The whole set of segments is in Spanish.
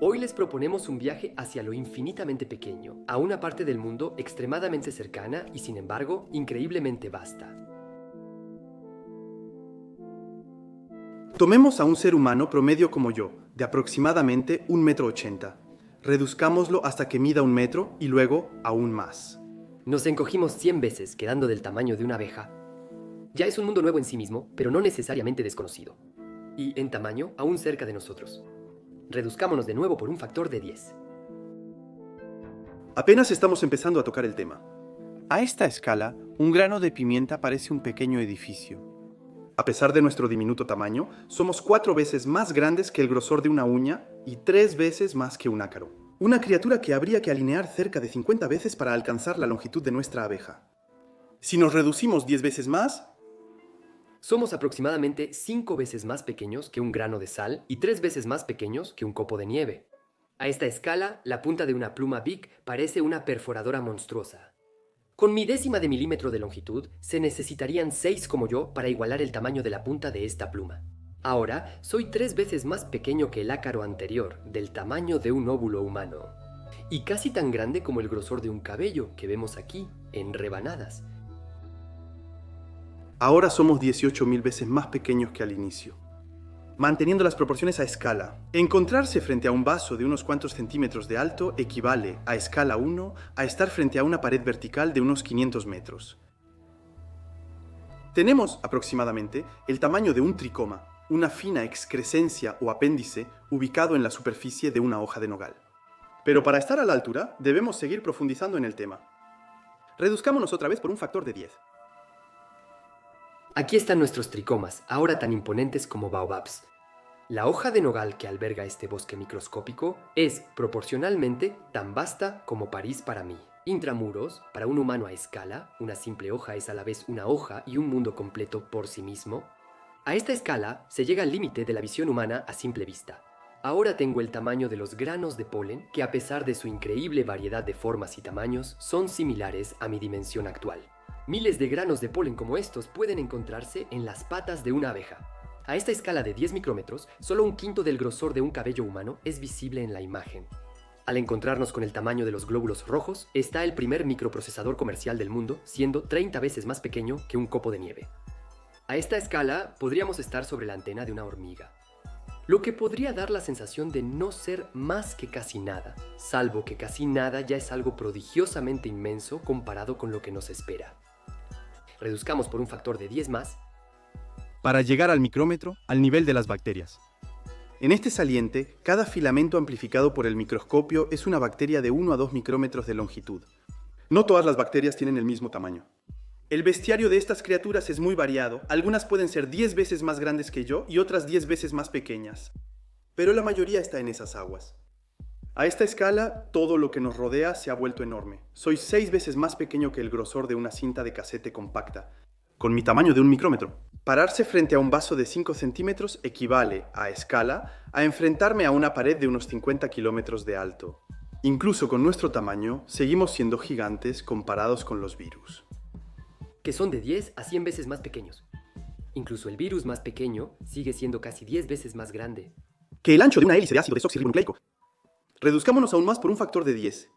Hoy les proponemos un viaje hacia lo infinitamente pequeño, a una parte del mundo extremadamente cercana y sin embargo increíblemente vasta. Tomemos a un ser humano promedio como yo, de aproximadamente 1,80 m. Reduzcámoslo hasta que mida 1 metro y luego aún más. Nos encogimos 100 veces, quedando del tamaño de una abeja. Ya es un mundo nuevo en sí mismo, pero no necesariamente desconocido. Y en tamaño, aún cerca de nosotros. Reduzcámonos de nuevo por un factor de 10. Apenas estamos empezando a tocar el tema. A esta escala, un grano de pimienta parece un pequeño edificio. A pesar de nuestro diminuto tamaño, somos 4 veces más grandes que el grosor de una uña y 3 veces más que un ácaro. Una criatura que habría que alinear cerca de 50 veces para alcanzar la longitud de nuestra abeja. Si nos reducimos 10 veces más, Somos aproximadamente 5 veces más pequeños que un grano de sal y 3 veces más pequeños que un copo de nieve. A esta escala, la punta de una pluma Bic parece una perforadora monstruosa. Con mi décima de milímetro de longitud, se necesitarían 6 como yo para igualar el tamaño de la punta de esta pluma. Ahora, soy 3 veces más pequeño que el ácaro anterior, del tamaño de un óvulo humano. Y casi tan grande como el grosor de un cabello que vemos aquí, en rebanadas. ahora somos 18.000 veces más pequeños que al inicio. Manteniendo las proporciones a escala, encontrarse frente a un vaso de unos cuantos centímetros de alto equivale, a escala 1, a estar frente a una pared vertical de unos 500 metros. Tenemos, aproximadamente, el tamaño de un tricoma, una fina excrescencia o apéndice ubicado en la superficie de una hoja de nogal. Pero para estar a la altura, debemos seguir profundizando en el tema. Reduzcámonos otra vez por un factor de 10. Aquí están nuestros tricomas, ahora tan imponentes como baobabs. La hoja de nogal que alberga este bosque microscópico es, proporcionalmente, tan vasta como París para mí. Intramuros, para un humano a escala, una simple hoja es a la vez una hoja y un mundo completo por sí mismo. A esta escala se llega al límite de la visión humana a simple vista. Ahora tengo el tamaño de los granos de polen que, a pesar de su increíble variedad de formas y tamaños, son similares a mi dimensión actual. Miles de granos de polen como estos pueden encontrarse en las patas de una abeja. A esta escala de 10 micrómetros, solo un quinto del grosor de un cabello humano es visible en la imagen. Al encontrarnos con el tamaño de los glóbulos rojos, está el primer microprocesador comercial del mundo, siendo 30 veces más pequeño que un copo de nieve. A esta escala, podríamos estar sobre la antena de una hormiga, lo que podría dar la sensación de no ser más que casi nada, salvo que casi nada ya es algo prodigiosamente inmenso comparado con lo que nos espera. Reduzcamos por un factor de 10 más. Para llegar al micrómetro, al nivel de las bacterias. En este saliente, cada filamento amplificado por el microscopio es una bacteria de 1 a 2 micrómetros de longitud. No todas las bacterias tienen el mismo tamaño. El bestiario de estas criaturas es muy variado. Algunas pueden ser 10 veces más grandes que yo y otras 10 veces más pequeñas. Pero la mayoría está en esas aguas. A esta escala, todo lo que nos rodea se ha vuelto enorme. Soy 6 veces más pequeño que el grosor de una cinta de casete compacta, con mi tamaño de 1 micrómetro. Pararse frente a un vaso de 5 centímetros equivale, a escala, a enfrentarme a una pared de unos 50 kilómetros de alto. Incluso con nuestro tamaño, seguimos siendo gigantes comparados con los virus. Que son de 10 a 100 veces más pequeños. Incluso el virus más pequeño sigue siendo casi 10 veces más grande. Que el ancho de una hélice de ácido desoxirribonucleico. Reduzcámonos aún más por un factor de 10.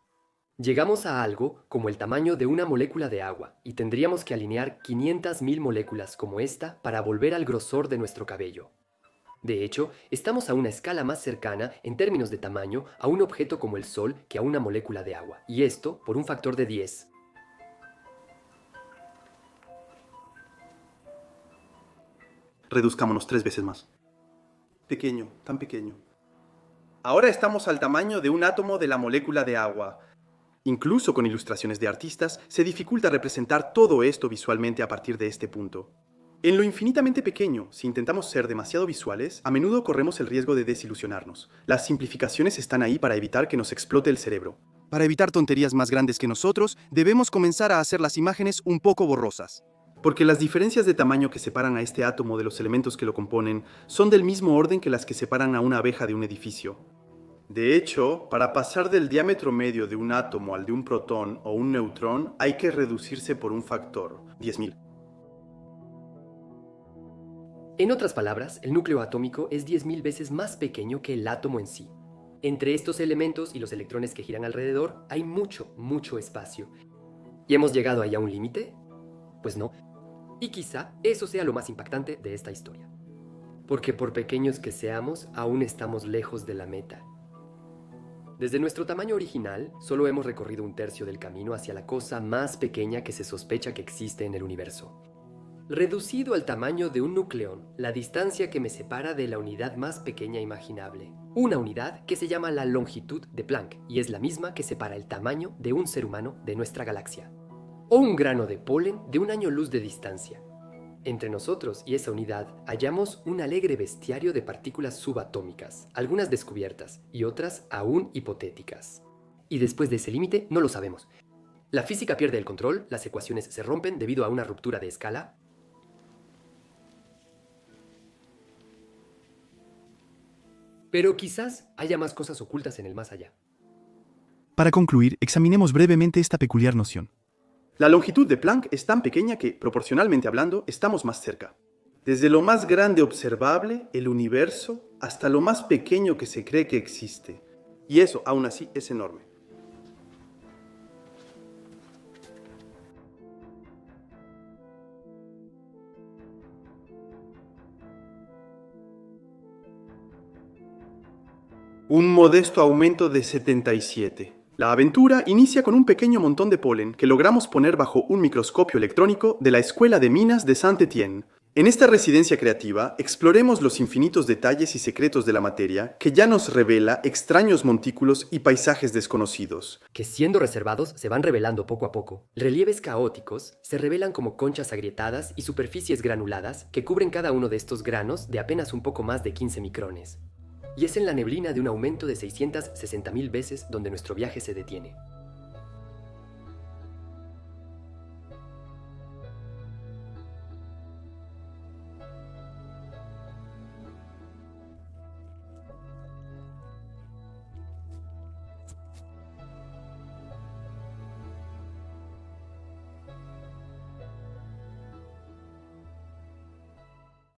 Llegamos a algo como el tamaño de una molécula de agua y tendríamos que alinear 500.000 moléculas como esta para volver al grosor de nuestro cabello. De hecho, estamos a una escala más cercana en términos de tamaño a un objeto como el Sol que a una molécula de agua, y esto por un factor de 10. Reduzcámonos 3 veces más. Pequeño, tan pequeño. Ahora estamos al tamaño de un átomo de la molécula de agua. Incluso con ilustraciones de artistas, se dificulta representar todo esto visualmente a partir de este punto. En lo infinitamente pequeño, si intentamos ser demasiado visuales, a menudo corremos el riesgo de desilusionarnos. Las simplificaciones están ahí para evitar que nos explote el cerebro. Para evitar tonterías más grandes que nosotros, debemos comenzar a hacer las imágenes un poco borrosas. Porque las diferencias de tamaño que separan a este átomo de los elementos que lo componen son del mismo orden que las que separan a una abeja de un edificio. De hecho, para pasar del diámetro medio de un átomo al de un protón o un neutrón, hay que reducirse por un factor, 10.000. En otras palabras, el núcleo atómico es 10.000 veces más pequeño que el átomo en sí. Entre estos elementos y los electrones que giran alrededor hay mucho, mucho espacio. ¿Y hemos llegado ahí a un límite? Pues no. Y quizá eso sea lo más impactante de esta historia. Porque por pequeños que seamos, aún estamos lejos de la meta. Desde nuestro tamaño original, solo hemos recorrido un tercio del camino hacia la cosa más pequeña que se sospecha que existe en el universo. Reducido al tamaño de un nucleón, la distancia que me separa de la unidad más pequeña imaginable. Una unidad que se llama la longitud de Planck y es la misma que separa el tamaño de un ser humano de nuestra galaxia. O un grano de polen de un año luz de distancia. Entre nosotros y esa unidad hallamos un alegre bestiario de partículas subatómicas, algunas descubiertas y otras aún hipotéticas. Y después de ese límite no lo sabemos. La física pierde el control, las ecuaciones se rompen debido a una ruptura de escala. Pero quizás haya más cosas ocultas en el más allá. Para concluir, examinemos brevemente esta peculiar noción. La longitud de Planck es tan pequeña que, proporcionalmente hablando, estamos más cerca. Desde lo más grande observable, el universo, hasta lo más pequeño que se cree que existe. Y eso, aún así, es enorme. Un modesto aumento de 77. La aventura inicia con un pequeño montón de polen que logramos poner bajo un microscopio electrónico de la Escuela de Minas de Saint-Étienne. En esta residencia creativa, exploremos los infinitos detalles y secretos de la materia que ya nos revela extraños montículos y paisajes desconocidos. Que siendo reservados se van revelando poco a poco. Relieves caóticos se revelan como conchas agrietadas y superficies granuladas que cubren cada uno de estos granos de apenas un poco más de 15 micrones. Y es en la neblina de un aumento de 660.000 veces donde nuestro viaje se detiene.